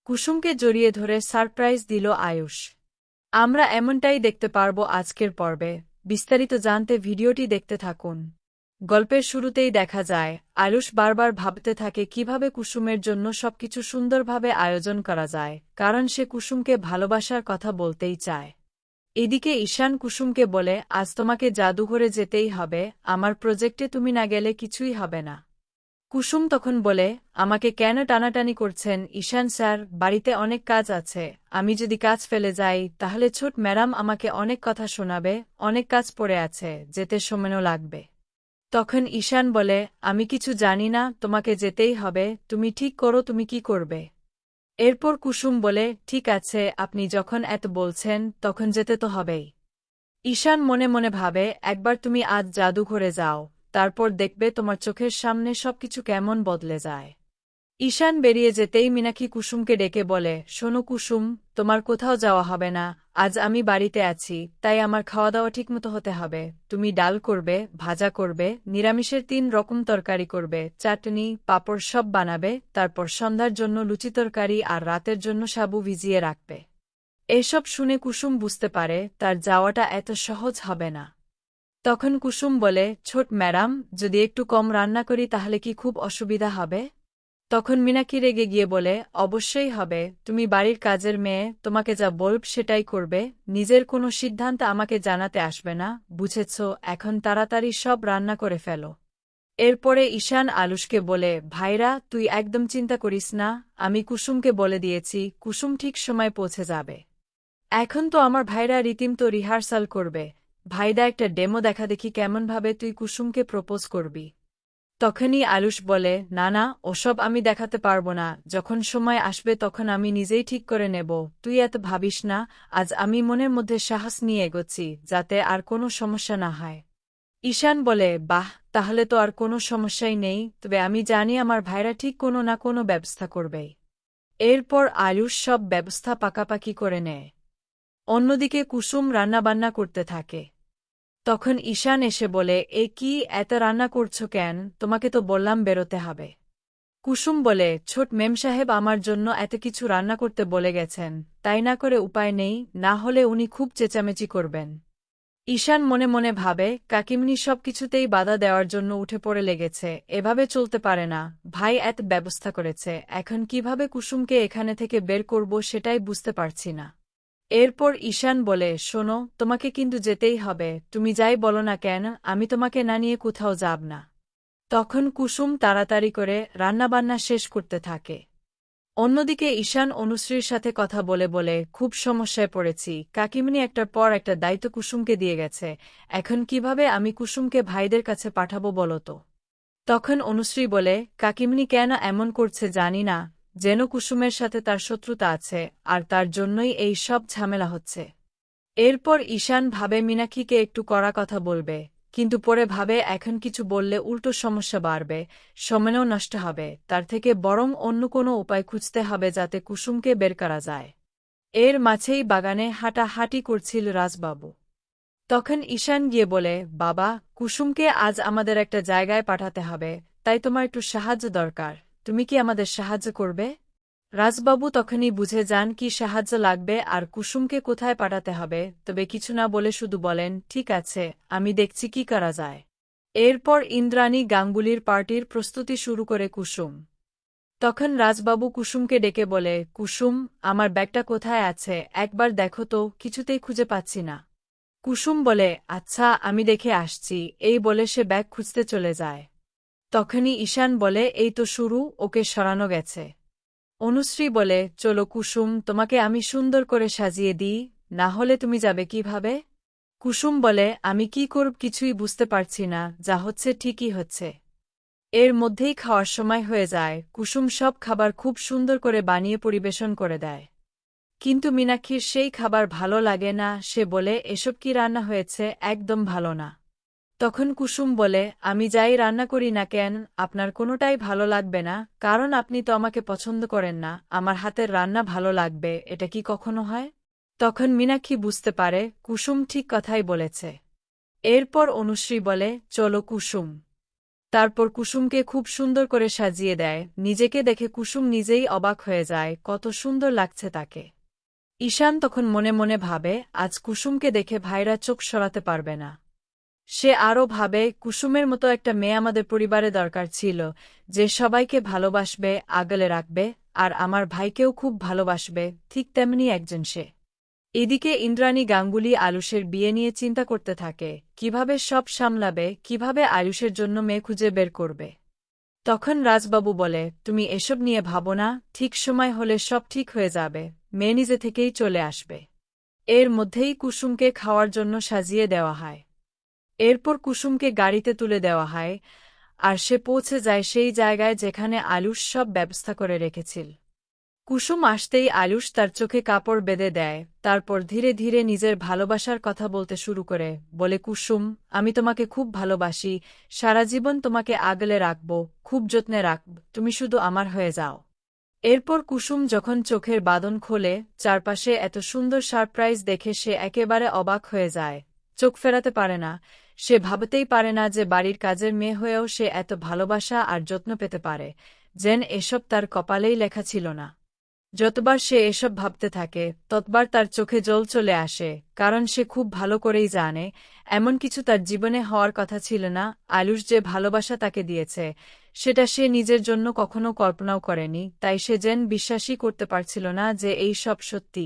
কুসুমকে জড়িয়ে ধরে সারপ্রাইজ দিল আয়ুষ। আমরা এমনটাই দেখতে পারব আজকের পর্বে। বিস্তারিত জানতে ভিডিওটি দেখতে থাকুন। গল্পের শুরুতেই দেখা যায় আয়ুষ বারবার ভাবতে থাকে কিভাবে কুসুমের জন্য সবকিছু সুন্দরভাবে আয়োজন করা যায়, কারণ সে কুসুমকে ভালোবাসার কথা বলতেই চায়। এদিকে ঈশান কুসুমকে বলে, আজ তোমাকে জাদুঘরে যেতেই হবে, আমার প্রজেক্টে তুমি না গেলে কিছুই হবে না। কুসুম তখন বলে, আমাকে কেন টানাটানি করছেন ঈশান স্যার, বাড়িতে অনেক কাজ আছে, আমি যদি কাজ ফেলে যাই তাহলে ছোট ম্যাডাম আমাকে অনেক কথা শোনাবে, অনেক কাজ পড়ে আছে, যেতে সময়ও লাগবে। তখন ঈশান বলে, আমি কিছু জানি না, তোমাকে যেতেই হবে, তুমি ঠিক করো তুমি কি করবে। এরপর কুসুম বলে, ঠিক আছে, আপনি যখন এত বলছেন তখন যেতে তো হবেই। ঈশান মনে মনে ভাবে, একবার তুমি আজ জাদুঘরে যাও, তারপর দেখবে তোমার চোখের সামনে সবকিছু কেমন বদলে যায়। ঈশান বেরিয়ে যেতেই মীনাক্ষী কুসুমকে ডেকে বলে, শোনো কুসুম, তোমার কোথাও যাওয়া হবে না, আজ আমি বাড়িতে আছি, তাই আমার খাওয়া দাওয়া ঠিকমতো হতে হবে। তুমি ডাল করবে, ভাজা করবে, নিরামিষের 3 রকম তরকারি করবে, চাটনি পাঁপড় সব বানাবে, তারপর সন্ধ্যার জন্য লুচি তরকারি আর রাতের জন্য সাবু ভিজিয়ে রাখবে। এসব শুনে কুসুম বুঝতে পারে তার যাওয়াটা এত সহজ হবে না। তখন কুসুম বলে, ছোট ম্যাডাম, যদি একটু কম রান্না করি তাহলে কি খুব অসুবিধা হবে? তখন মীনাক্ষী রেগে গিয়ে বলে, অবশ্যই হবে, তুমি বাড়ির কাজের মেয়ে, তোমাকে যা বলব সেটাই করবে, নিজের কোনো সিদ্ধান্ত আমাকে জানাতে আসবে না, বুঝেছ? এখন তাড়াতাড়ি সব রান্না করে ফেলো। এরপরে ঈশান আলুষকে বলে, ভাইরা তুই একদম চিন্তা করিস না, আমি কুসুমকে বলে দিয়েছি, কুসুম ঠিক সময় পৌঁছে যাবে। এখন তো আমার ভাইরা রীতিমতো রিহার্সাল করবে, ভাইদা একটা ডেমো দেখা দেখি কেমনভাবে তুই কুসুমকে প্রপোজ করবি। তখনই আলুষ বলে, না না, ওসব আমি দেখাতে পারবো না, যখন সময় আসবে তখন আমি নিজেই ঠিক করে নেব, তুই এত ভাবিস না, আজ আমি মনের মধ্যে সাহস নিয়ে এগোচ্ছি, যাতে আর কোনো সমস্যা না হয়। ঈশান বলে, বাহ, তাহলে তো আর কোনো সমস্যাই নেই, তবে আমি জানি আমার ভাইরা ঠিক কোনো না কোনো ব্যবস্থা করবেই। এরপর আয়ুষ সব ব্যবস্থা পাকাপাকি করে নেয়। অন্যদিকে কুসুম রান্নাবান্না করতে থাকে। তখন ঈশান এসে বলে, এ কি, এত রান্না করছো কেন, তোমাকে তো বললাম বেরোতে হবে। কুসুম বলে, ছোট মেমসাহেব আমার জন্য এত কিছু রান্না করতে বলে গেছেন, তাই না করে উপায় নেই, না হলে উনি খুব চেঁচামেচি করবেন। ঈশান মনে মনে ভাবে, কাকিমনি সব কিছুতেই বাধা দেওয়ার জন্য উঠে পড়ে লেগেছে, এভাবে চলতে পারে না, ভাই এত ব্যবস্থা করেছে, এখন কিভাবে কুসুমকে এখানে থেকে বের করব সেটাই বুঝতে পারছি না। এরপর ঈশান বলে, শোনো, তোমাকে কিন্তু যেতেই হবে, তুমি যাই বলো না কেন, আমি তোমাকে না নিয়ে কোথাও যাব না। তখন কুসুম তাড়াতাড়ি করে রান্নাবান্না শেষ করতে থাকে। অন্যদিকে ঈশান অনুশ্রীর সাথে কথা বলে বলে, খুব সমস্যায় পড়েছি, কাকিমনি একটার পর একটা দায়িত্ব কুসুমকে দিয়ে গেছে, এখন কিভাবে আমি কুসুমকে ভাইদের কাছে পাঠাবো বলো তো। তখন অনুশ্রী বলে, কাকিমনি কেন এমন করছে জানি না, যেন কুসুমের সাথে তার শত্রুতা আছে, আর তার জন্যই এই সব ঝামেলা হচ্ছে। এরপর ঈশান ভাবে মীনাক্ষীকে একটু কড়া কথা বলবে, কিন্তু পরে ভাবে এখন কিছু বললে উল্টো সমস্যা বাড়বে, সময়ও নষ্ট হবে, তার থেকে বরং অন্য কোনো উপায় খুঁজতে হবে যাতে কুসুমকে বের করা যায়। এর মাঝেই বাগানে হাঁটাহাঁটি করছিল রাজবাবু। তখন ঈশান গিয়ে বলে, বাবা, কুসুমকে আজ আমাদের একটা জায়গায় পাঠাতে হবে, তাই তোমার একটু সাহায্য দরকার, তুমি কি আমাদের সাহায্য করবে? রাজবাবু তখনই বুঝে যান কি সাহায্য লাগবে আর কুসুমকে কোথায় পাঠাতে হবে, তবে কিছু না বলে শুধু বলেন, ঠিক আছে, আমি দেখছি কি করা যায়। এরপর ইন্দ্রাণী গাঙ্গুলির পার্টির প্রস্তুতি শুরু করে কুসুম। তখন রাজবাবু কুসুমকে ডেকে বলে, কুসুম, আমার ব্যাগটা কোথায় আছে, একবার দেখো তো, কিছুতেই খুঁজে পাচ্ছি না। কুসুম বলে, আচ্ছা আমি দেখে আসছি, এই বলে সে ব্যাগ খুঁজতে চলে যায়। তখনই ঈশান বলে, এই তো শুরু, ওকে সরানো গেছে। অনুশ্রী বলে, চলো কুসুম, তোমাকে আমি সুন্দর করে সাজিয়ে দিই, না হলে তুমি যাবে কিভাবে? কুসুম বলে, আমি কি করব কিছুই বুঝতে পারছি না, যা হচ্ছে ঠিকই হচ্ছে। এর মধ্যেই খাওয়ার সময় হয়ে যায়, কুসুম সব খাবার খুব সুন্দর করে বানিয়ে পরিবেশন করে দেয়। কিন্তু মীনাক্ষীর সেই খাবার ভালো লাগে না, সে বলে, এসব কি রান্না হয়েছে, একদম ভালো না। তখন কুসুম বলে, আমি যাই রান্না করি না কেন, আপনার কোনোটাই ভালো লাগবে না, কারণ আপনি তো আমাকে পছন্দ করেন না, আমার হাতের রান্না ভালো লাগবে, এটা কি কখনো হয়? তখন মীনাক্ষী বুঝতে পারে কুসুম ঠিক কথাই বলেছে। এরপর অনুশ্রী বলে, চলো কুসুম, তারপর কুসুমকে খুব সুন্দর করে সাজিয়ে দেয়। নিজেকে দেখে কুসুম নিজেই অবাক হয়ে যায়, কত সুন্দর লাগছে তাকে। ঈশান তখন মনে মনে ভাবে, আজ কুসুমকে দেখে ভাইরা চোখ সরাতে পারবে না। সে আরও ভাবে, কুসুমের মতো একটা মেয়ে আমাদের পরিবারে দরকার ছিল, যে সবাইকে ভালোবাসবে, আগলে রাখবে, আর আমার ভাইকেও খুব ভালোবাসবে, ঠিক তেমনি একজন সে। এদিকে ইন্দ্রাণী গাঙ্গুলি আয়ুষের বিয়ে নিয়ে চিন্তা করতে থাকে, কিভাবে সব সামলাবে, কিভাবে আয়ুষের জন্য মেয়ে খুঁজে বের করবে। তখন রাজবাবু বলে, তুমি এসব নিয়ে ভাবো না, ঠিক সময় হলে সব ঠিক হয়ে যাবে, মেয়ে নিজে থেকেই চলে আসবে। এর মধ্যেই কুসুমকে খাওয়ার জন্য সাজিয়ে দেওয়া হয়। এরপর কুসুমকে গাড়িতে তুলে দেওয়া হয়, আর সে পৌঁছে যায় সেই জায়গায় যেখানে আয়ুষ সব ব্যবস্থা করে রেখেছিল। কুসুম আসতেই আয়ুষ তার চোখে কাপড় বেঁধে দেয়, তারপর ধীরে ধীরে নিজের ভালোবাসার কথা বলতে শুরু করে, বলে, কুসুম, আমি তোমাকে খুব ভালোবাসি, সারা জীবন তোমাকে আগলে রাখব, খুব যত্নে রাখব, তুমি শুধু আমার হয়ে যাও। এরপর কুসুম যখন চোখের বাঁধন খোলে, চারপাশে এত সুন্দর সারপ্রাইজ দেখে সে একেবারে অবাক হয়ে যায়, চোখ ফেরাতে পারে না। সে ভাবতেই পারে না যে বাড়ির কাজের মেয়ে হয়েও সে এত ভালোবাসা আর যত্ন পেতে পারে, যেন এসব তার কপালেই লেখা ছিল না। যতবার সে এসব ভাবতে থাকে, ততবার তার চোখে জল চলে আসে, কারণ সে খুব ভালো করেই জানে, এমন কিছু তার জীবনে হওয়ার কথা ছিল না। আয়ুষ যে ভালোবাসা তাকে দিয়েছে, সেটা সে নিজের জন্য কখনো কল্পনাও করেনি, তাই সে যেন বিশ্বাসই করতে পারছিল না যে এই সব সত্যি।